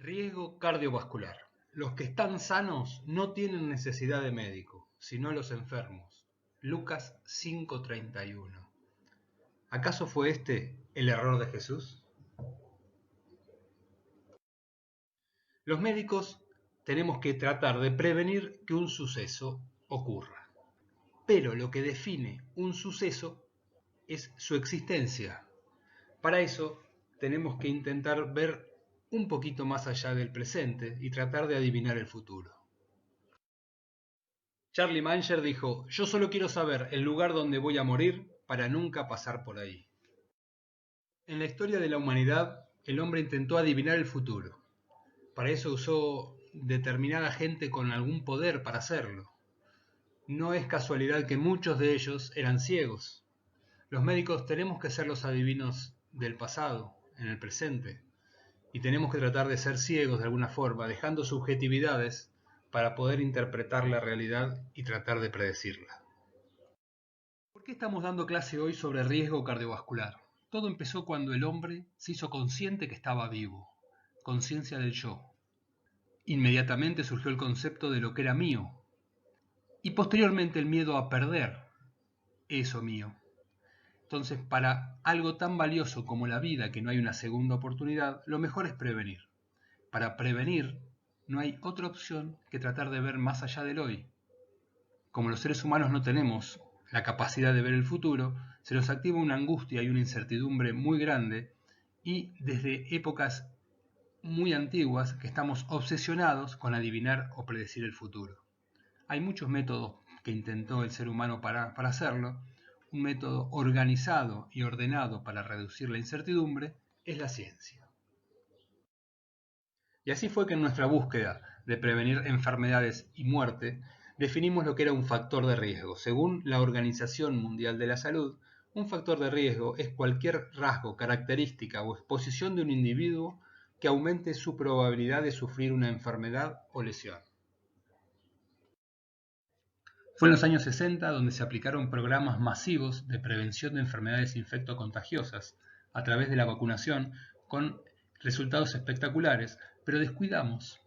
Riesgo cardiovascular. Los que están sanos no tienen necesidad de médico, sino los enfermos. Lucas 5:31. ¿Acaso fue este el error de Jesús? Los médicos tenemos que tratar de prevenir que un suceso ocurra. Pero lo que define un suceso es su existencia. Para eso tenemos que intentar ver un poquito más allá del presente y tratar de adivinar el futuro. Charlie Munger dijo: "Yo solo quiero saber el lugar donde voy a morir para nunca pasar por ahí". En la historia de la humanidad, el hombre intentó adivinar el futuro. Para eso usó determinada gente con algún poder para hacerlo. No es casualidad que muchos de ellos eran ciegos. Los médicos tenemos que ser los adivinos del pasado, en el presente, y tenemos que tratar de ser ciegos de alguna forma, dejando subjetividades para poder interpretar la realidad y tratar de predecirla. ¿Por qué estamos dando clase hoy sobre riesgo cardiovascular? Todo empezó cuando el hombre se hizo consciente que estaba vivo, conciencia del yo. Inmediatamente surgió el concepto de lo que era mío, y posteriormente el miedo a perder eso mío. Entonces, para algo tan valioso como la vida, que no hay una segunda oportunidad, lo mejor es prevenir. Para prevenir, no hay otra opción que tratar de ver más allá del hoy. Como los seres humanos no tenemos la capacidad de ver el futuro, se nos activa una angustia y una incertidumbre muy grande, y desde épocas muy antiguas que estamos obsesionados con adivinar o predecir el futuro. Hay muchos métodos que intentó el ser humano para hacerlo. Un método organizado y ordenado para reducir la incertidumbre es la ciencia. Y así fue que en nuestra búsqueda de prevenir enfermedades y muerte, definimos lo que era un factor de riesgo. Según la Organización Mundial de la Salud, un factor de riesgo es cualquier rasgo, característica o exposición de un individuo que aumente su probabilidad de sufrir una enfermedad o lesión. Fue en los años 60 donde se aplicaron programas masivos de prevención de enfermedades infectocontagiosas a través de la vacunación, con resultados espectaculares, pero descuidamos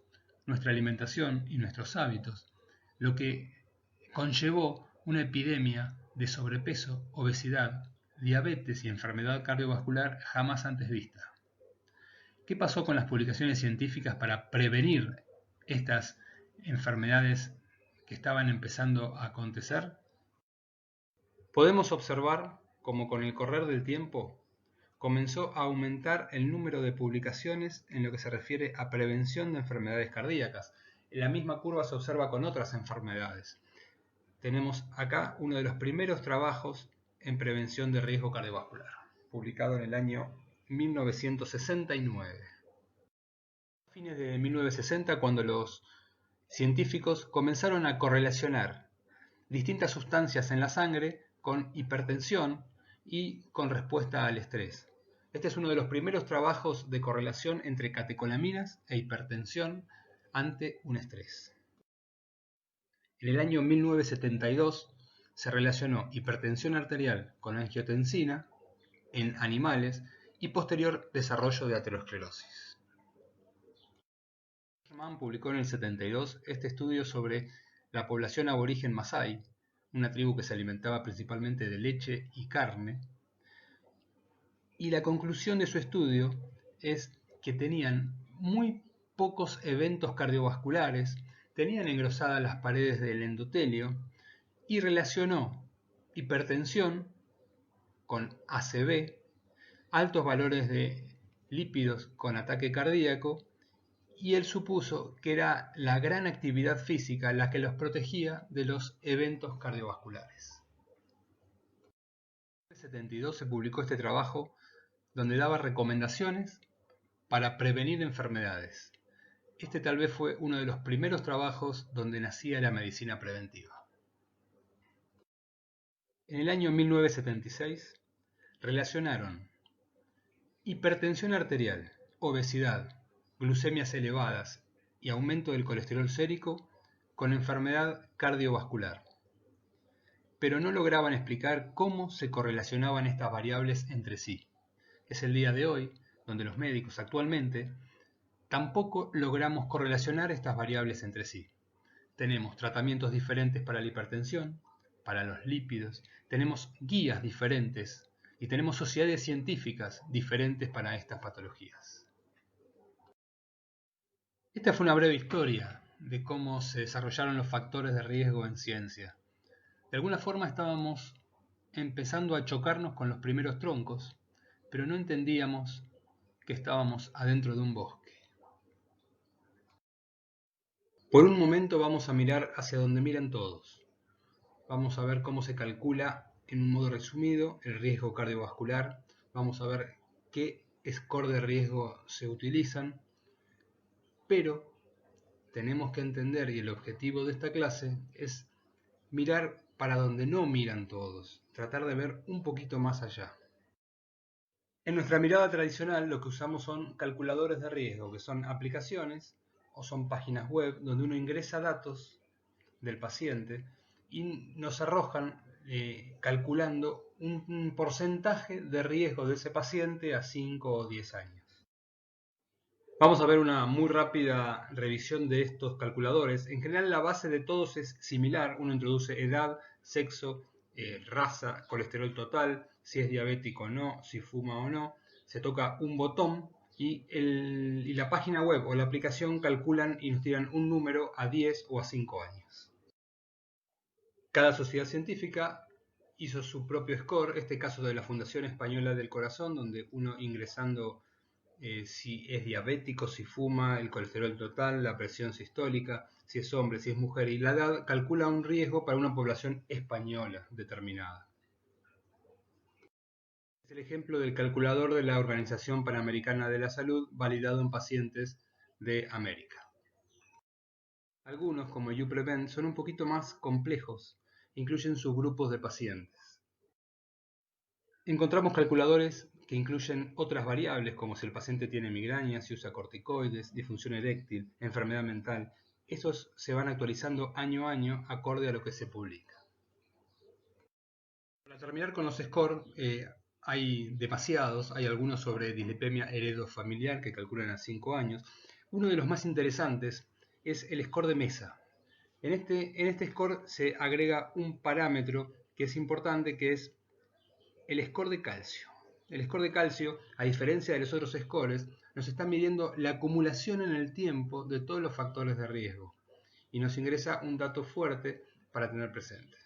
nuestra alimentación y nuestros hábitos, lo que conllevó una epidemia de sobrepeso, obesidad, diabetes y enfermedad cardiovascular jamás antes vista. ¿Qué pasó con las publicaciones científicas para prevenir estas enfermedades que estaban empezando a acontecer? Podemos observar cómo con el correr del tiempo comenzó a aumentar el número de publicaciones en lo que se refiere a prevención de enfermedades cardíacas. La misma curva se observa con otras enfermedades. Tenemos acá uno de los primeros trabajos en prevención de riesgo cardiovascular, publicado en el año 1969. A fines de 1960, cuando los científicos comenzaron a correlacionar distintas sustancias en la sangre con hipertensión y con respuesta al estrés. Este es uno de los primeros trabajos de correlación entre catecolaminas e hipertensión ante un estrés. En el año 1972 se relacionó hipertensión arterial con angiotensina en animales y posterior desarrollo de aterosclerosis. Herman publicó en el 72 este estudio sobre la población aborigen masái, una tribu que se alimentaba principalmente de leche y carne, y la conclusión de su estudio es que tenían muy pocos eventos cardiovasculares, tenían engrosadas las paredes del endotelio, y relacionó hipertensión con ACV, altos valores de lípidos con ataque cardíaco, y él supuso que era la gran actividad física la que los protegía de los eventos cardiovasculares. En 1972 se publicó este trabajo donde daba recomendaciones para prevenir enfermedades. Este tal vez fue uno de los primeros trabajos donde nacía la medicina preventiva. En el año 1976 relacionaron hipertensión arterial, obesidad, glucemias elevadas y aumento del colesterol sérico con enfermedad cardiovascular, pero no lograban explicar cómo se correlacionaban estas variables entre sí. Es el día de hoy donde los médicos actualmente tampoco logramos correlacionar estas variables entre sí. Tenemos tratamientos diferentes para la hipertensión, para los lípidos, tenemos guías diferentes y tenemos sociedades científicas diferentes para estas patologías. Esta fue una breve historia de cómo se desarrollaron los factores de riesgo en ciencia. De alguna forma estábamos empezando a chocarnos con los primeros troncos, pero no entendíamos que estábamos adentro de un bosque. Por un momento vamos a mirar hacia donde miran todos. Vamos a ver cómo se calcula, en un modo resumido, el riesgo cardiovascular. Vamos a ver qué score de riesgo se utilizan, pero tenemos que entender, y el objetivo de esta clase es mirar para donde no miran todos, tratar de ver un poquito más allá. En nuestra mirada tradicional lo que usamos son calculadores de riesgo, que son aplicaciones o son páginas web donde uno ingresa datos del paciente y nos arrojan calculando un porcentaje de riesgo de ese paciente a 5 o 10 años. Vamos a ver una muy rápida revisión de estos calculadores. En general la base de todos es similar. Uno introduce edad, sexo, raza, colesterol total, si es diabético o no, si fuma o no. Se toca un botón y la página web o la aplicación calculan y nos tiran un número a 10 o a 5 años. Cada sociedad científica hizo su propio score, este caso de la Fundación Española del Corazón, donde uno ingresando si es diabético, si fuma, el colesterol total, la presión sistólica, si es hombre, si es mujer y la edad, calcula un riesgo para una población española determinada. Es el ejemplo del calculador de la Organización Panamericana de la Salud validado en pacientes de América. Algunos, como YouPrevent, son un poquito más complejos, incluyen subgrupos de pacientes. Encontramos calculadores que incluyen otras variables como si el paciente tiene migraña, si usa corticoides, disfunción eréctil, enfermedad mental. Estos se van actualizando año a año acorde a lo que se publica. Para terminar con los scores, hay demasiados, hay algunos sobre dislipemia heredofamiliar que calculan a 5 años. Uno de los más interesantes es el score de mesa. En este score se agrega un parámetro que es importante, que es el score de calcio. El score de calcio, a diferencia de los otros scores, nos está midiendo la acumulación en el tiempo de todos los factores de riesgo y nos ingresa un dato fuerte para tener presente.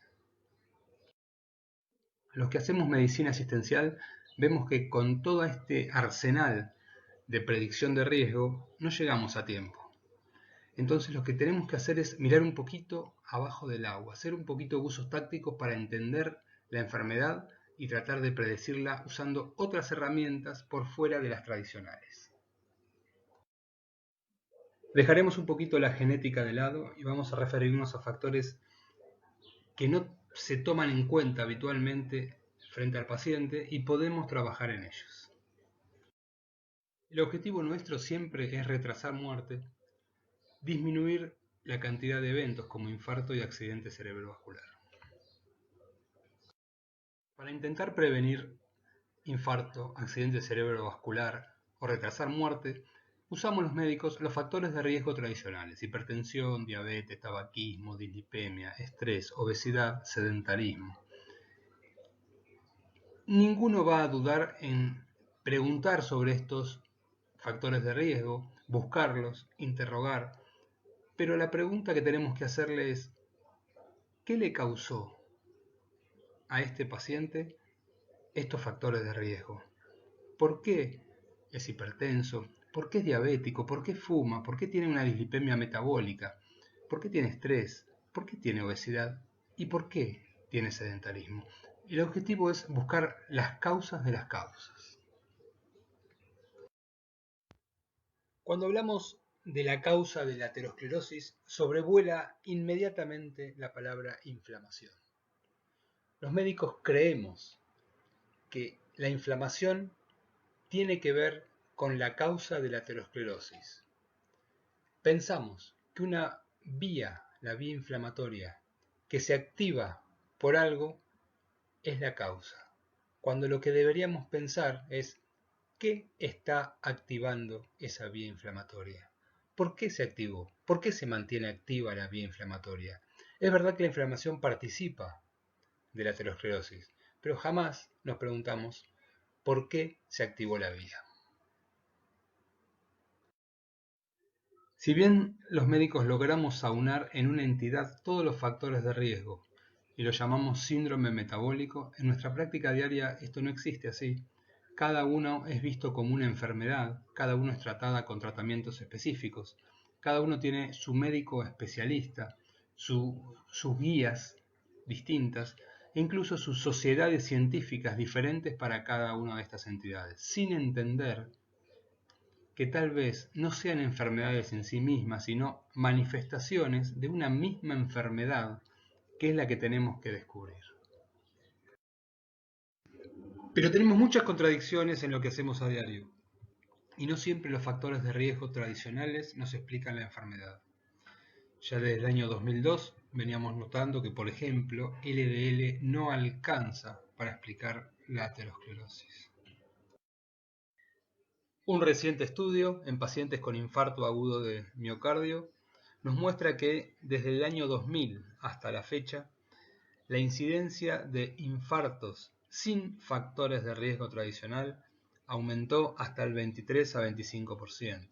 Los que hacemos medicina asistencial vemos que con todo este arsenal de predicción de riesgo no llegamos a tiempo. Entonces lo que tenemos que hacer es mirar un poquito abajo del agua, hacer un poquito usos tácticos para entender la enfermedad y tratar de predecirla usando otras herramientas por fuera de las tradicionales. Dejaremos un poquito la genética de lado y vamos a referirnos a factores que no se toman en cuenta habitualmente frente al paciente y podemos trabajar en ellos. El objetivo nuestro siempre es retrasar muerte, disminuir la cantidad de eventos como infarto y accidente cerebrovascular. Para intentar prevenir infarto, accidente cerebrovascular o retrasar muerte, usamos los médicos los factores de riesgo tradicionales: hipertensión, diabetes, tabaquismo, dislipemia, estrés, obesidad, sedentarismo. Ninguno va a dudar en preguntar sobre estos factores de riesgo, buscarlos, interrogar, pero la pregunta que tenemos que hacerle es: ¿qué le causó a este paciente estos factores de riesgo? ¿Por qué es hipertenso? ¿Por qué es diabético? ¿Por qué fuma? ¿Por qué tiene una dislipemia metabólica? ¿Por qué tiene estrés? ¿Por qué tiene obesidad? ¿Y por qué tiene sedentarismo? El objetivo es buscar las causas de las causas. Cuando hablamos de la causa de la aterosclerosis, sobrevuela inmediatamente la palabra inflamación. Los médicos creemos que la inflamación tiene que ver con la causa de la aterosclerosis. Pensamos que una vía, la vía inflamatoria, que se activa por algo, es la causa, cuando lo que deberíamos pensar es ¿qué está activando esa vía inflamatoria? ¿Por qué se activó? ¿Por qué se mantiene activa la vía inflamatoria? Es verdad que la inflamación participa de la aterosclerosis, pero jamás nos preguntamos por qué se activó la vía. Si bien los médicos logramos aunar en una entidad todos los factores de riesgo y lo llamamos síndrome metabólico, en nuestra práctica diaria esto no existe así. Cada uno es visto como una enfermedad, cada uno es tratada con tratamientos específicos, cada uno tiene su médico especialista, sus guías distintas e incluso sus sociedades científicas diferentes para cada una de estas entidades, sin entender que tal vez no sean enfermedades en sí mismas, sino manifestaciones de una misma enfermedad que es la que tenemos que descubrir. Pero tenemos muchas contradicciones en lo que hacemos a diario, y no siempre los factores de riesgo tradicionales nos explican la enfermedad. Ya desde el año 2002 veníamos notando que, por ejemplo, LDL no alcanza para explicar la aterosclerosis. Un reciente estudio en pacientes con infarto agudo de miocardio nos muestra que desde el año 2000 hasta la fecha, la incidencia de infartos sin factores de riesgo tradicional aumentó hasta el 23 a 25%.